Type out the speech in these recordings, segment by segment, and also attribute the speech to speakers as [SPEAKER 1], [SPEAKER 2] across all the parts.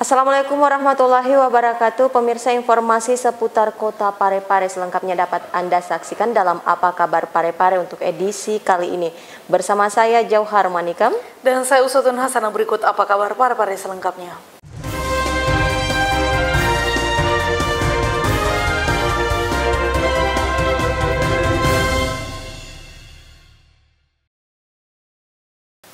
[SPEAKER 1] Assalamualaikum warahmatullahi wabarakatuh. Pemirsa, informasi seputar Kota Parepare selengkapnya dapat Anda saksikan dalam Apa Kabar Parepare untuk edisi kali ini. Bersama saya Jauhar Manikam
[SPEAKER 2] dan saya Usutun Hasanah. Berikut Apa Kabar Parepare selengkapnya.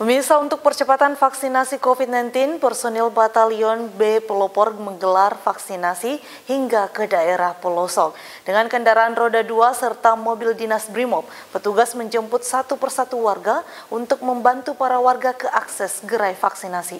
[SPEAKER 2] Pemirsa, untuk percepatan vaksinasi COVID-19, personil Batalion B Pelopor menggelar vaksinasi hingga ke daerah pelosok. Dengan kendaraan roda 2 serta mobil dinas Brimob, petugas menjemput satu persatu warga untuk membantu para warga ke akses gerai vaksinasi.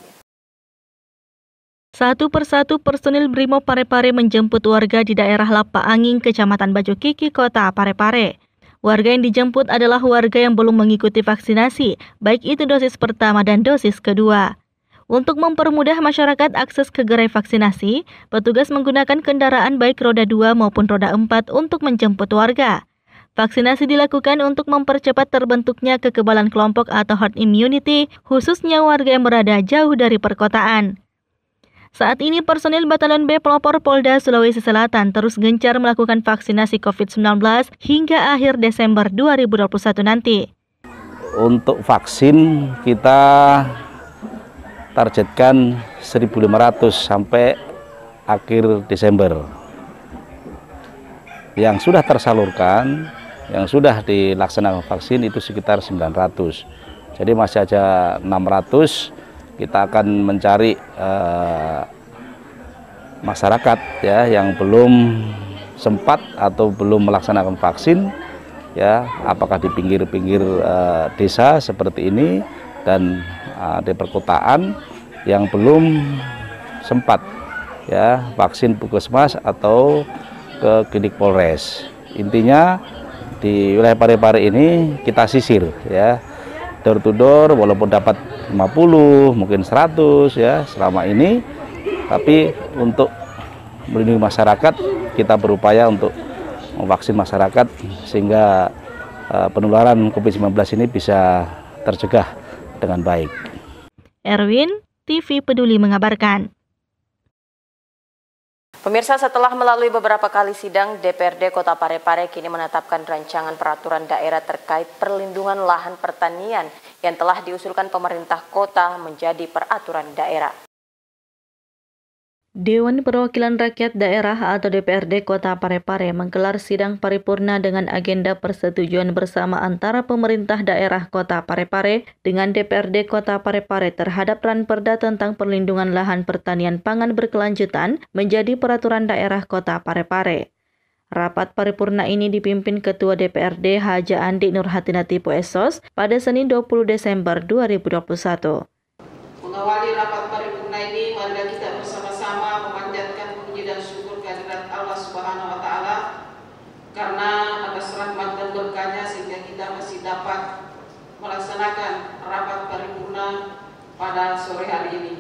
[SPEAKER 3] Satu persatu personil Brimob Parepare menjemput warga di daerah Lapa Angin, Kecamatan Bajokiki, Kota Parepare. Warga yang dijemput adalah warga yang belum mengikuti vaksinasi, baik itu dosis pertama dan dosis kedua. Untuk mempermudah masyarakat akses ke gerai vaksinasi, petugas menggunakan kendaraan baik roda 2 maupun roda 4 untuk menjemput warga. Vaksinasi dilakukan untuk mempercepat terbentuknya kekebalan kelompok atau herd immunity, khususnya warga yang berada jauh dari perkotaan. Saat ini personil Batalion B Pelopor Polda Sulawesi Selatan terus gencar melakukan vaksinasi COVID-19 hingga akhir Desember 2021 nanti.
[SPEAKER 4] Untuk vaksin kita targetkan 1.500 sampai akhir Desember. Yang sudah tersalurkan, yang sudah dilaksanakan vaksin itu sekitar 900. Jadi masih ada 600. Kita akan mencari masyarakat ya yang belum sempat atau belum melaksanakan vaksin, ya apakah di pinggir-pinggir desa seperti ini dan di perkotaan yang belum sempat ya vaksin puskesmas atau ke klinik Polres. Intinya di wilayah Parepare ini kita sisir ya, door to door, walaupun dapat 50, mungkin 100 ya selama ini, tapi untuk melindungi masyarakat kita berupaya untuk memvaksin masyarakat sehingga penularan COVID-19 ini bisa tercegah dengan baik.
[SPEAKER 3] Erwin, TV Peduli mengabarkan.
[SPEAKER 1] Pemirsa, setelah melalui beberapa kali sidang, DPRD Kota Parepare kini menetapkan rancangan peraturan daerah terkait perlindungan lahan pertanian yang telah diusulkan pemerintah kota menjadi peraturan daerah.
[SPEAKER 3] Dewan Perwakilan Rakyat Daerah atau DPRD Kota Parepare menggelar sidang paripurna dengan agenda persetujuan bersama antara pemerintah daerah Kota Parepare dengan DPRD Kota Parepare terhadap Ranperda tentang perlindungan lahan pertanian pangan berkelanjutan menjadi peraturan daerah Kota Parepare. Rapat paripurna ini dipimpin Ketua DPRD Haja Andi Nurhatinati Poesos pada Senin 20 Desember 2021.
[SPEAKER 5] Mengawali rapat paripurna ini, warga kita bersama-sama memanjatkan puji dan syukur kehadirat Allah Subhanahu wa Ta'ala karena atas rahmat dan berkahnya sehingga kita masih dapat melaksanakan rapat paripurna pada sore hari ini.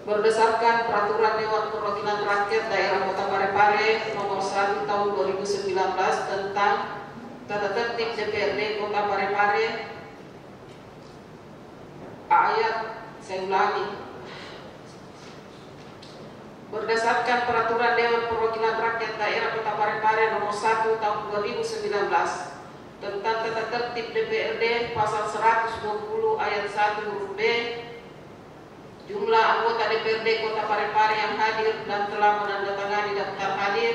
[SPEAKER 5] Berdasarkan Peraturan Dewan Perwakilan Rakyat Daerah Kota Parepare Nomor 1 Tahun 2019 tentang Tata Tertib DPRD Kota Parepare, Berdasarkan Peraturan Dewan Perwakilan Rakyat Daerah Kota Parepare Nomor 1 Tahun 2019 tentang Tata Tertib DPRD Pasal 120 Ayat 1 huruf B, jumlah anggota DPRD Kota Parepare yang hadir dan telah menandatangani daftar hadir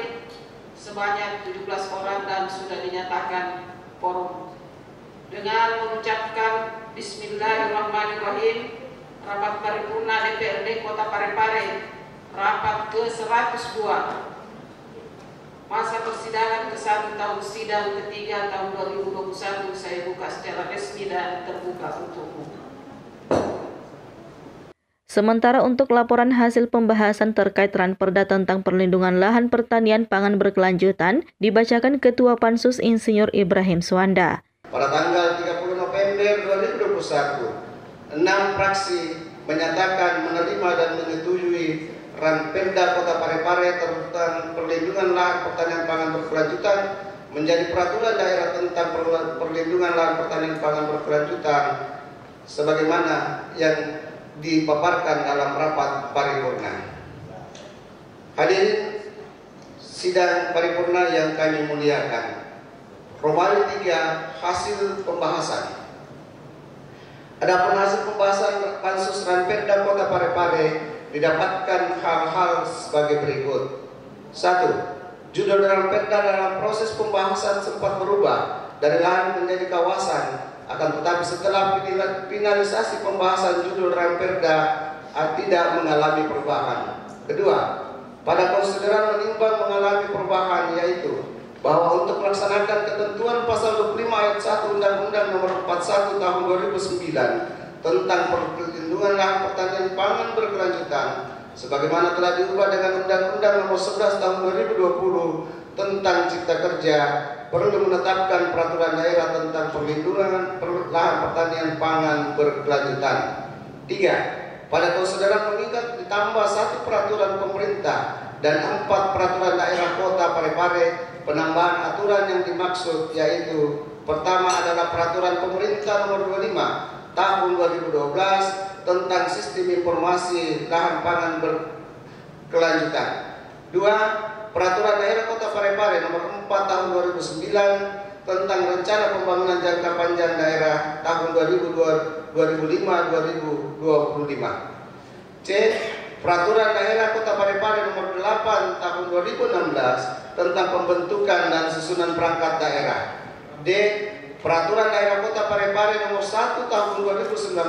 [SPEAKER 5] sebanyak 17 orang dan sudah dinyatakan quorum. Dengan mengucapkan Bismillahirrahmanirrahim, rapat paripurna DPRD Kota Parepare rapat ke-102 masa persidangan ke-1 tahun sidang ketiga tahun 2021 saya buka secara resmi dan terbuka untuk umum.
[SPEAKER 3] Sementara untuk laporan hasil pembahasan terkait Ranperda tentang perlindungan lahan pertanian pangan berkelanjutan dibacakan Ketua Pansus Insinyur Ibrahim Suwanda.
[SPEAKER 6] Pada tanggal 30 November 2021, 6 fraksi menyatakan menerima dan menyetujui Ranperda Kota Parepare tentang perlindungan lahan pertanian pangan berkelanjutan menjadi peraturan daerah tentang perlindungan lahan pertanian pangan berkelanjutan sebagaimana yang dipaparkan dalam rapat paripurna. Hadirin sidang paripurna yang kami muliakan, Romawi 3 hasil pembahasan. Adapun hasil pembahasan Pansus Ranperda Kota Parepare didapatkan hal-hal sebagai berikut. 1. Judul Ranperda dalam proses pembahasan sempat berubah dari lahan menjadi kawasan, akan tetapi setelah finalisasi pembahasan judul Ranperda tidak mengalami perubahan. Kedua, pada konsideran menimbang mengalami perubahan, yaitu bahwa untuk melaksanakan ketentuan pasal 25 ayat 1 Undang-Undang Nomor 41 Tahun 2009 tentang perlindungan lahan pertanian pangan berkelanjutan, sebagaimana telah diubah dengan Undang-Undang Nomor 11 Tahun 2020 tentang Cipta Kerja, perlu menetapkan peraturan daerah tentang perlindungan lahan pertanian pangan berkelanjutan. 3. Pada konsideran mengingat ditambah 1 peraturan pemerintah dan 4 peraturan daerah Kota Parepare, penambahan aturan yang dimaksud yaitu pertama adalah peraturan pemerintah nomor 25 tahun 2012 tentang sistem informasi lahan pangan berkelanjutan. 2. Peraturan daerah Kota Parepare nomor 4 tahun 2009 tentang rencana pembangunan jangka panjang daerah tahun 2005-2025. C. Peraturan daerah Kota Parepare nomor 8 tahun 2016 tentang pembentukan dan susunan perangkat daerah. D. Peraturan daerah Kota Parepare nomor 1 tahun 2019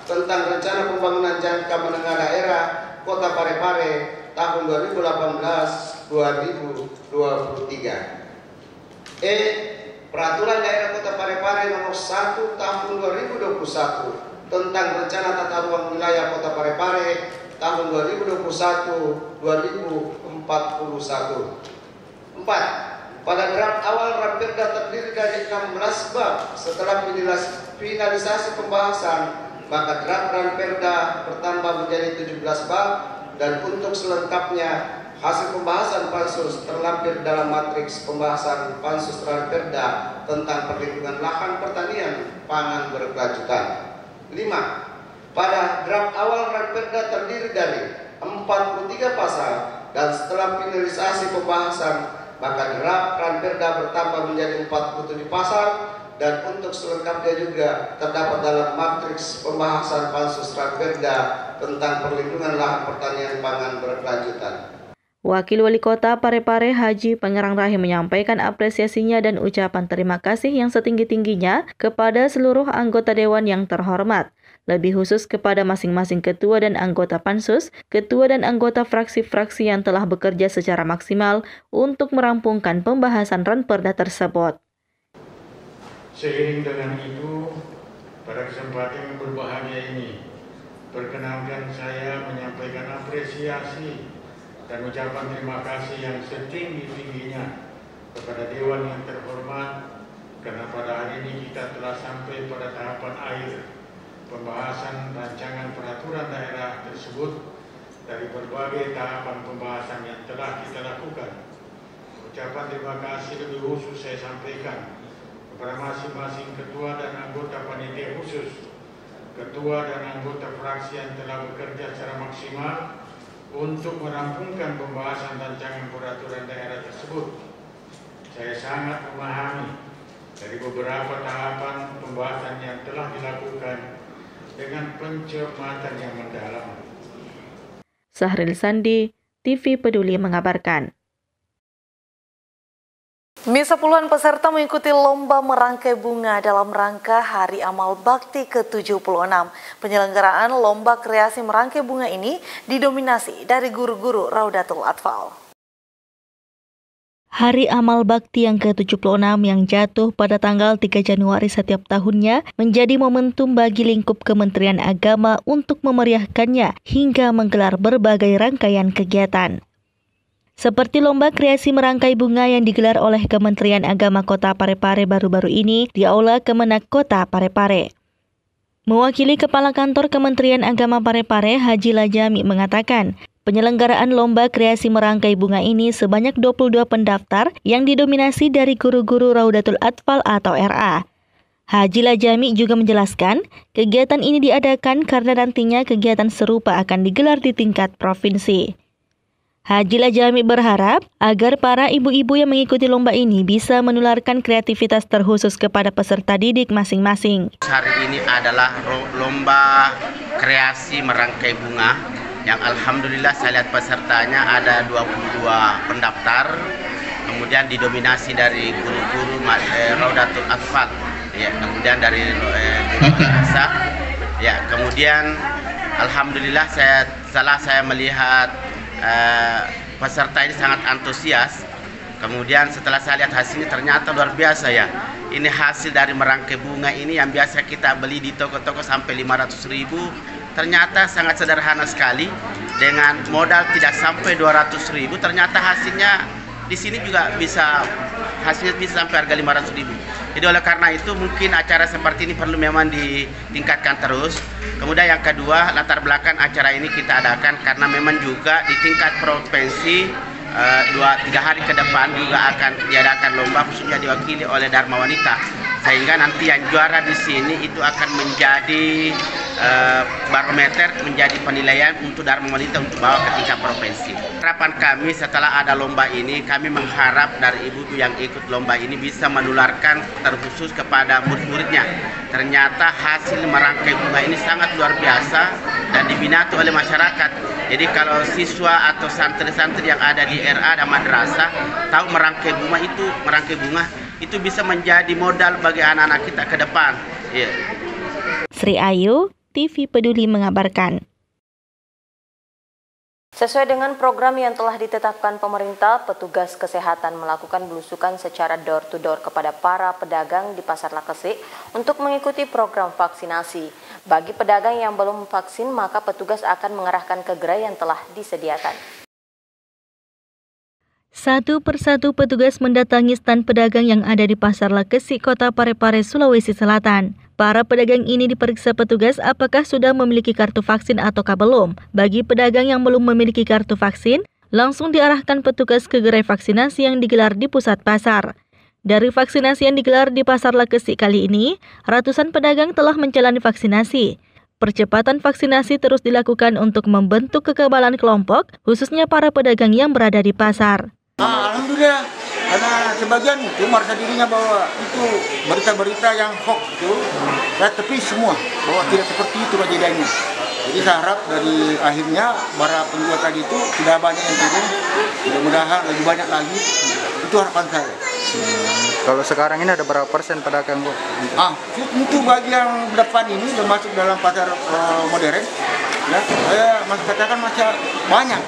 [SPEAKER 6] tentang rencana pembangunan jangka menengah daerah Kota Parepare tahun 2018-2023. E. Peraturan daerah Kota Parepare nomor 1 tahun 2021 tentang rencana tata ruang wilayah Kota Parepare tahun 2021-2041. 4. Pada draft awal Ranperda terdiri dari 16 bab. Setelah finalisasi pembahasan, maka draft Ranperda bertambah menjadi 17 bab, dan untuk selengkapnya hasil pembahasan Pansus terlampir dalam matriks pembahasan Pansus Ranperda tentang perlindungan lahan pertanian pangan berkelanjutan. 5. Pada draft awal Ranperda terdiri dari 43 pasal, dan setelah finalisasi pembahasan, maka draft Ranperda bertambah menjadi 47 pasal, dan untuk selengkapnya juga terdapat dalam matriks pembahasan Pansus Ranperda tentang perlindungan lahan pertanian pangan berkelanjutan.
[SPEAKER 3] Wakil Wali Kota Parepare Haji Pangerang Rahim menyampaikan apresiasinya dan ucapan terima kasih yang setinggi-tingginya kepada seluruh anggota Dewan yang terhormat, lebih khusus kepada masing-masing ketua dan anggota Pansus, ketua dan anggota fraksi-fraksi yang telah bekerja secara maksimal untuk merampungkan pembahasan Ranperda tersebut.
[SPEAKER 7] Seiring dengan itu, pada kesempatan yang berbahagia ini, perkenankan saya menyampaikan apresiasi dan ucapan terima kasih yang setinggi-tingginya kepada Dewan yang terhormat, karena pada hari ini kita telah sampai pada tahapan akhir pembahasan rancangan peraturan daerah tersebut dari berbagai tahapan pembahasan yang telah kita lakukan. Ucapan terima kasih lebih khusus saya sampaikan kepada masing-masing ketua dan anggota panitia khusus, ketua dan anggota fraksi yang telah bekerja secara maksimal untuk merampungkan pembahasan rancangan peraturan daerah tersebut. Saya sangat memahami dari beberapa tahapan pembahasan yang telah dilakukan dengan pencermatan yang mendalam.
[SPEAKER 3] Sahril Sandi, TV Peduli mengabarkan.
[SPEAKER 2] Pemirsa, puluhan peserta mengikuti lomba merangkai bunga dalam rangka Hari Amal Bakti ke-76. Penyelenggaraan lomba kreasi merangkai bunga ini didominasi dari guru-guru Raudatul Atfal.
[SPEAKER 3] Hari Amal Bakti yang ke-76 yang jatuh pada tanggal 3 Januari setiap tahunnya menjadi momentum bagi lingkup Kementerian Agama untuk memeriahkannya hingga menggelar berbagai rangkaian kegiatan. Seperti lomba kreasi merangkai bunga yang digelar oleh Kementerian Agama Kota Parepare baru-baru ini di Aula Kemenak Kota Parepare. Mewakili Kepala Kantor Kementerian Agama Parepare, Haji Lajami mengatakan, penyelenggaraan lomba kreasi merangkai bunga ini sebanyak 22 pendaftar yang didominasi dari guru-guru Raudatul Atfal atau RA. Haji Lajami juga menjelaskan, kegiatan ini diadakan karena nantinya kegiatan serupa akan digelar di tingkat provinsi. Haji Lajami berharap agar para ibu-ibu yang mengikuti lomba ini bisa menularkan kreativitas terkhusus kepada peserta didik masing-masing.
[SPEAKER 8] Hari ini adalah lomba kreasi merangkai bunga yang alhamdulillah saya lihat pesertanya ada 22 pendaftar, kemudian didominasi dari guru-guru Raudatul Atfal, ya, kemudian dari madrasah, ya, kemudian alhamdulillah saya melihat peserta ini sangat antusias. Kemudian setelah saya lihat hasilnya ternyata luar biasa ya. Ini hasil dari merangkai bunga ini yang biasa kita beli di toko-toko sampai 500.000. Ternyata sangat sederhana sekali dengan modal tidak sampai 200.000. Ternyata hasilnya di sini juga bisa sampai harga 500.000. Jadi oleh karena itu mungkin acara seperti ini perlu memang ditingkatkan terus. Kemudian yang kedua, latar belakang acara ini kita adakan karena memang juga di tingkat provinsi 2-3 hari ke depan juga akan diadakan lomba khususnya diwakili oleh Dharma Wanita, sehingga nanti yang juara di sini itu akan menjadi barometer, menjadi penilaian untuk Dharma Wanita untuk bawa ke tingkat provinsi. Harapan kami setelah ada lomba ini, kami mengharap dari ibu-ibu yang ikut lomba ini bisa menularkan terkhusus kepada murid-muridnya. Ternyata hasil merangkai bunga ini sangat luar biasa dan diminati oleh masyarakat. Jadi kalau siswa atau santri-santri yang ada di RA dan madrasah tahu merangkai bunga itu bisa menjadi modal bagi anak-anak kita ke depan. Yeah.
[SPEAKER 3] Sri Ayu, TV Peduli mengabarkan.
[SPEAKER 1] Sesuai dengan program yang telah ditetapkan pemerintah, petugas kesehatan melakukan belusukan secara door-to-door kepada para pedagang di Pasar Lakesik untuk mengikuti program vaksinasi. Bagi pedagang yang belum vaksin, maka petugas akan mengarahkan ke gerai yang telah disediakan.
[SPEAKER 3] Satu persatu petugas mendatangi stan pedagang yang ada di Pasar Lakesik, Kota Parepare, Sulawesi Selatan. Para pedagang ini diperiksa petugas apakah sudah memiliki kartu vaksin ataukah belum. Bagi pedagang yang belum memiliki kartu vaksin, langsung diarahkan petugas ke gerai vaksinasi yang digelar di pusat pasar. Dari vaksinasi yang digelar di Pasar Lakesik kali ini, ratusan pedagang telah menjalani vaksinasi. Percepatan vaksinasi terus dilakukan untuk membentuk kekebalan kelompok, khususnya para pedagang yang berada di pasar.
[SPEAKER 9] Alhamdulillah, karena sebagian itu merasa dirinya bahwa itu berita-berita yang hoax itu, tapi semua bahwa tidak seperti itu kejadiannya. Jadi saya harap dari akhirnya para penjual tadi itu sudah banyak yang turun, mudah-mudahan lebih banyak lagi. Itu harapan saya.
[SPEAKER 10] Kalau sekarang ini ada berapa persen pedagang, Bu?
[SPEAKER 9] Untuk bagi yang depan ini masuk dalam pasar modern, ya, saya masih katakan masih banyak.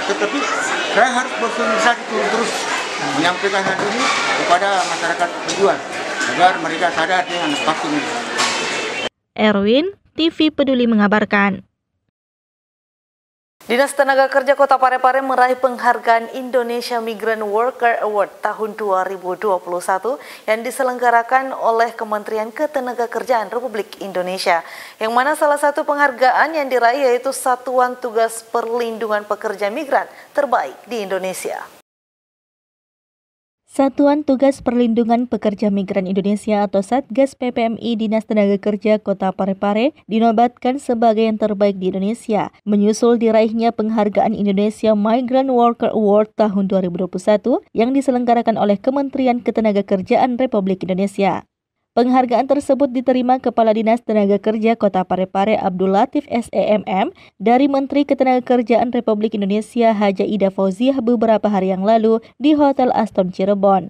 [SPEAKER 9] Tapi saya harus bersosialisasi terus menyampaikan hal ini kepada masyarakat penjual agar mereka sadar dengan vaksin ini.
[SPEAKER 3] Erwin, TV Peduli mengabarkan.
[SPEAKER 2] Dinas Tenaga Kerja Kota Parepare meraih penghargaan Indonesia Migrant Worker Award tahun 2021 yang diselenggarakan oleh Kementerian Ketenagakerjaan Republik Indonesia. Yang mana salah satu penghargaan yang diraih yaitu Satuan Tugas Perlindungan Pekerja Migran terbaik di Indonesia.
[SPEAKER 3] Satuan Tugas Perlindungan Pekerja Migran Indonesia atau Satgas PPMI Dinas Tenaga Kerja Kota Parepare dinobatkan sebagai yang terbaik di Indonesia, menyusul diraihnya penghargaan Indonesia Migrant Worker Award tahun 2021 yang diselenggarakan oleh Kementerian Ketenagakerjaan Republik Indonesia. Penghargaan tersebut diterima Kepala Dinas Tenaga Kerja Kota Parepare Abdul Latif SEMM dari Menteri Ketenagakerjaan Republik Indonesia Haja Ida Fauziah beberapa hari yang lalu di Hotel Aston Cirebon.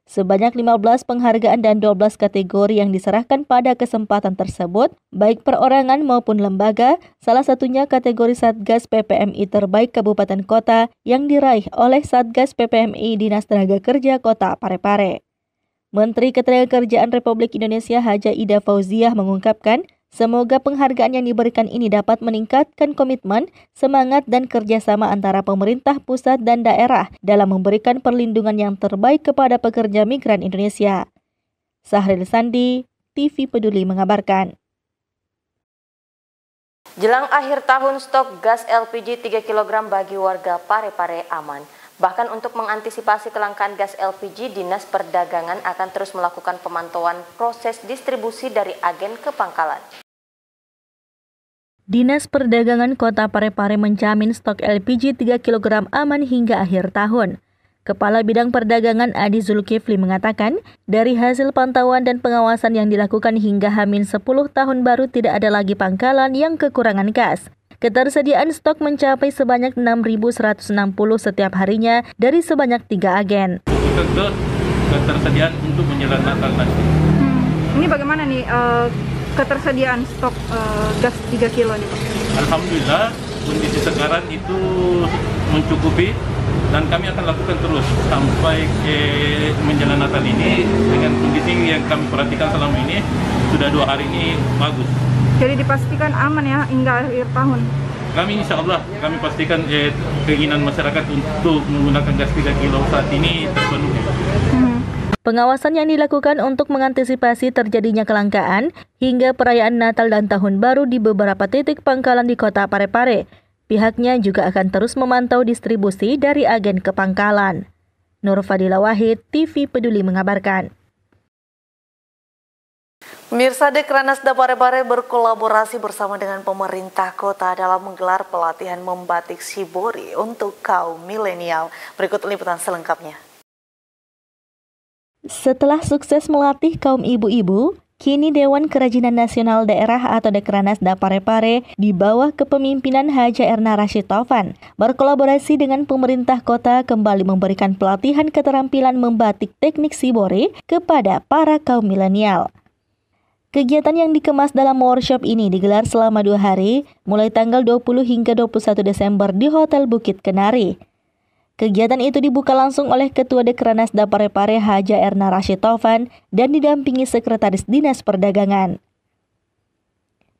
[SPEAKER 3] Sebanyak 15 penghargaan dan 12 kategori yang diserahkan pada kesempatan tersebut, baik perorangan maupun lembaga, salah satunya kategori Satgas PPMI Terbaik Kabupaten Kota yang diraih oleh Satgas PPMI Dinas Tenaga Kerja Kota Parepare. Menteri Ketenagakerjaan Republik Indonesia Haja Ida Fauziah mengungkapkan, semoga penghargaan yang diberikan ini dapat meningkatkan komitmen, semangat dan kerjasama antara pemerintah pusat dan daerah dalam memberikan perlindungan yang terbaik kepada pekerja migran Indonesia. Sahril Sandi, TV Peduli mengabarkan.
[SPEAKER 1] Jelang akhir tahun, stok gas LPG 3 kg bagi warga Parepare aman. Bahkan untuk mengantisipasi kelangkaan gas LPG, Dinas Perdagangan akan terus melakukan pemantauan proses distribusi dari agen ke pangkalan.
[SPEAKER 3] Dinas Perdagangan Kota Parepare menjamin stok LPG 3 kg aman hingga akhir tahun. Kepala Bidang Perdagangan Adi Zulkifli mengatakan, dari hasil pantauan dan pengawasan yang dilakukan hingga H-10 tahun baru tidak ada lagi pangkalan yang kekurangan gas. Ketersediaan stok mencapai sebanyak 6.160 setiap harinya dari sebanyak 3 agen.
[SPEAKER 11] Ketersediaan untuk menjelang Natal nanti.
[SPEAKER 12] Ini bagaimana nih ketersediaan stok gas 3 kilo nih Pak?
[SPEAKER 11] Alhamdulillah kondisi sekarang itu mencukupi dan kami akan lakukan terus sampai menjelang Natal ini dengan kondisi yang kami perhatikan selama ini sudah 2 hari ini bagus.
[SPEAKER 12] Jadi dipastikan aman ya hingga akhir tahun?
[SPEAKER 11] Kami insya Allah kami pastikan keinginan masyarakat untuk menggunakan gas 3 kilo saat ini terpenuhi.
[SPEAKER 3] Pengawasan yang dilakukan untuk mengantisipasi terjadinya kelangkaan hingga perayaan Natal dan Tahun Baru di beberapa titik pangkalan di Kota Parepare. Pihaknya juga akan terus memantau distribusi dari agen ke pangkalan. Nur Fadila Wahid, TV Peduli mengabarkan.
[SPEAKER 2] Pemirsa, Dekranasda Parepare berkolaborasi bersama dengan pemerintah kota dalam menggelar pelatihan membatik shibori untuk kaum milenial. Berikut liputan selengkapnya.
[SPEAKER 3] Setelah sukses melatih kaum ibu-ibu, kini Dewan Kerajinan Nasional Daerah atau Dekranasda Parepare di bawah kepemimpinan Haja Erna Rashid Taufan berkolaborasi dengan pemerintah kota kembali memberikan pelatihan keterampilan membatik teknik shibori kepada para kaum milenial. Kegiatan yang dikemas dalam workshop ini digelar selama 2 hari, mulai tanggal 20 hingga 21 Desember di Hotel Bukit Kenari. Kegiatan itu dibuka langsung oleh Ketua Dekranasda Parepare Haja Erna Rashid Taufan dan didampingi Sekretaris Dinas Perdagangan.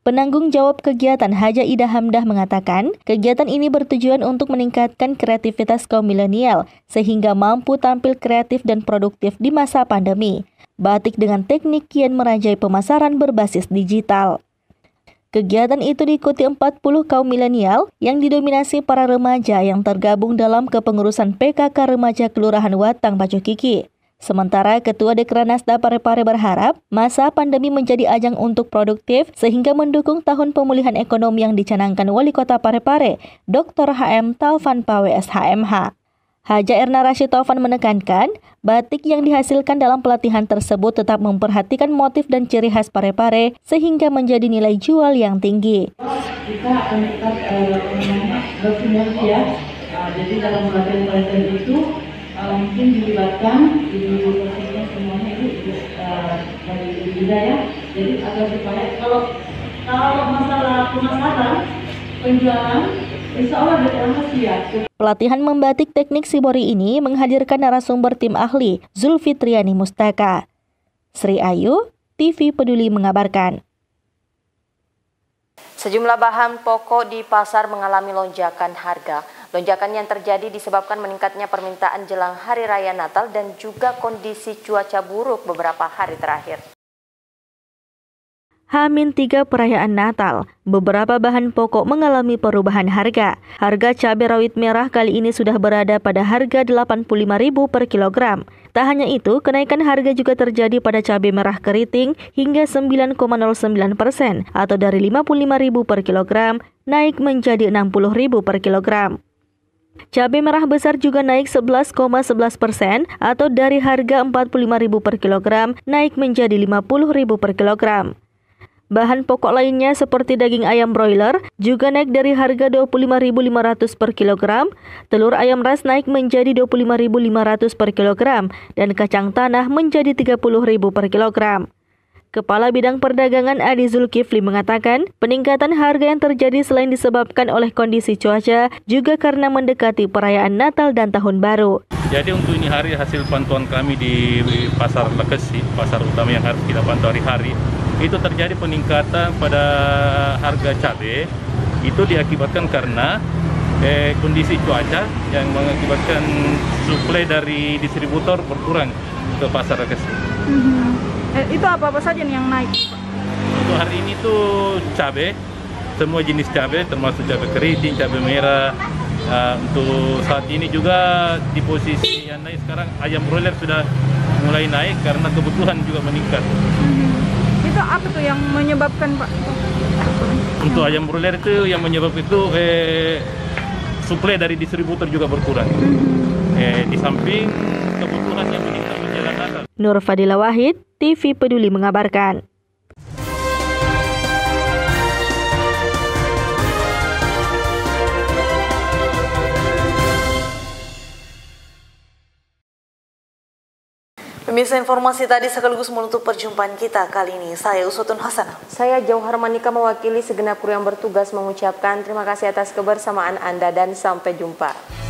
[SPEAKER 3] Penanggung jawab kegiatan Haja Ida Hamdah mengatakan, kegiatan ini bertujuan untuk meningkatkan kreativitas kaum milenial sehingga mampu tampil kreatif dan produktif di masa pandemi. Batik dengan teknik kian merajai pemasaran berbasis digital. Kegiatan itu diikuti 40 kaum milenial yang didominasi para remaja yang tergabung dalam kepengurusan PKK Remaja Kelurahan Watang Pacukiki. Sementara Ketua Dekranasda Parepare berharap masa pandemi menjadi ajang untuk produktif sehingga mendukung tahun pemulihan ekonomi yang dicanangkan Wali Kota Parepare, Dr. HM Taufan PWS HMH. Haja Erna Rashid Taufan menekankan, batik yang dihasilkan dalam pelatihan tersebut tetap memperhatikan motif dan ciri khas Parepare sehingga menjadi nilai jual yang tinggi.
[SPEAKER 13] Kita akan tetap bersinergi ya. Jadi dalam pelatihan itu mungkin dilibatkan prosesnya semuanya itu dari berbeda ya. Jadi agar supaya kalau masalah pemasaran, penjualan, insya Allah DKRNAS siap.
[SPEAKER 3] Pelatihan membatik teknik shibori ini menghadirkan narasumber tim ahli Zulfitriani Mustaka. Sri Ayu, TV Peduli mengabarkan.
[SPEAKER 1] Sejumlah bahan pokok di pasar mengalami lonjakan harga. Lonjakan yang terjadi disebabkan meningkatnya permintaan jelang Hari Raya Natal dan juga kondisi cuaca buruk beberapa hari terakhir.
[SPEAKER 3] H-3 perayaan Natal, beberapa bahan pokok mengalami perubahan harga. Harga cabai rawit merah kali ini sudah berada pada harga Rp85.000 per kilogram. Tak hanya itu, kenaikan harga juga terjadi pada cabai merah keriting hingga 9,09% atau dari Rp55.000 per kilogram naik menjadi Rp60.000 per kilogram. Cabai merah besar juga naik 11,11% atau dari harga Rp45.000 per kilogram naik menjadi Rp50.000 per kilogram. Bahan pokok lainnya seperti daging ayam broiler juga naik dari harga Rp25.500 per kilogram, telur ayam ras naik menjadi Rp25.500 per kilogram, dan kacang tanah menjadi Rp30.000 per kilogram. Kepala Bidang Perdagangan Adi Zulkifli mengatakan, peningkatan harga yang terjadi selain disebabkan oleh kondisi cuaca, juga karena mendekati perayaan Natal dan Tahun Baru.
[SPEAKER 11] Jadi untuk ini hari hasil pantauan kami di Pasar Lekesi, pasar utama yang harus kita pantau hari-hari, itu terjadi peningkatan pada harga cabai. Itu diakibatkan karena kondisi cuaca yang mengakibatkan suplai dari distributor berkurang ke pasar Lekesi.
[SPEAKER 12] Itu apa saja yang naik?
[SPEAKER 11] Untuk hari ini tuh cabai, semua jenis cabai termasuk cabai keriting, cabai merah, Untuk saat ini juga di posisi yang naik sekarang ayam broiler sudah mulai naik karena kebutuhan juga meningkat.
[SPEAKER 12] Itu apa tuh yang menyebabkan, Pak?
[SPEAKER 11] Untuk ayam broiler itu yang menyebabkan itu suplai dari distributor juga berkurang. Di samping kebutuhan yang meningkat menjelang Natal.
[SPEAKER 3] Nur Fadila Wahid, TV Peduli mengabarkan.
[SPEAKER 2] Pemirsa, informasi tadi sekaligus menutup perjumpaan kita kali ini. Saya Uswatun Hasanah.
[SPEAKER 1] Saya Jauhar Manika mewakili segenap kru yang bertugas mengucapkan terima kasih atas kebersamaan Anda dan sampai jumpa.